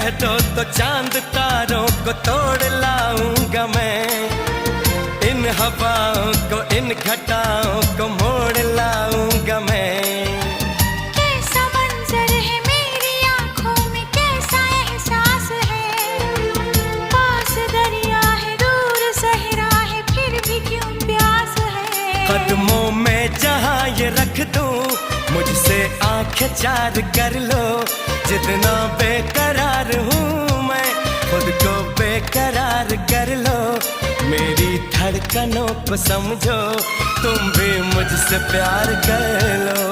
कह दो तो चांद तारों को तोड़ लाऊंगा मैं, इन हवाओं को इन घटाओं को मोड़ लाऊंगा मैं। कैसा मंजर है मेरी आंखों में, कैसा एहसास है, पास दरिया है दूर सहरा है फिर भी क्यों प्यास है। कदमों में जहां ये रख दूं मुझसे आंखें चार कर लो, जितना बेकरार हूँ मैं खुद को बेकरार कर लो। मेरी धड़कनों को समझो तुम भी मुझसे प्यार कर लो।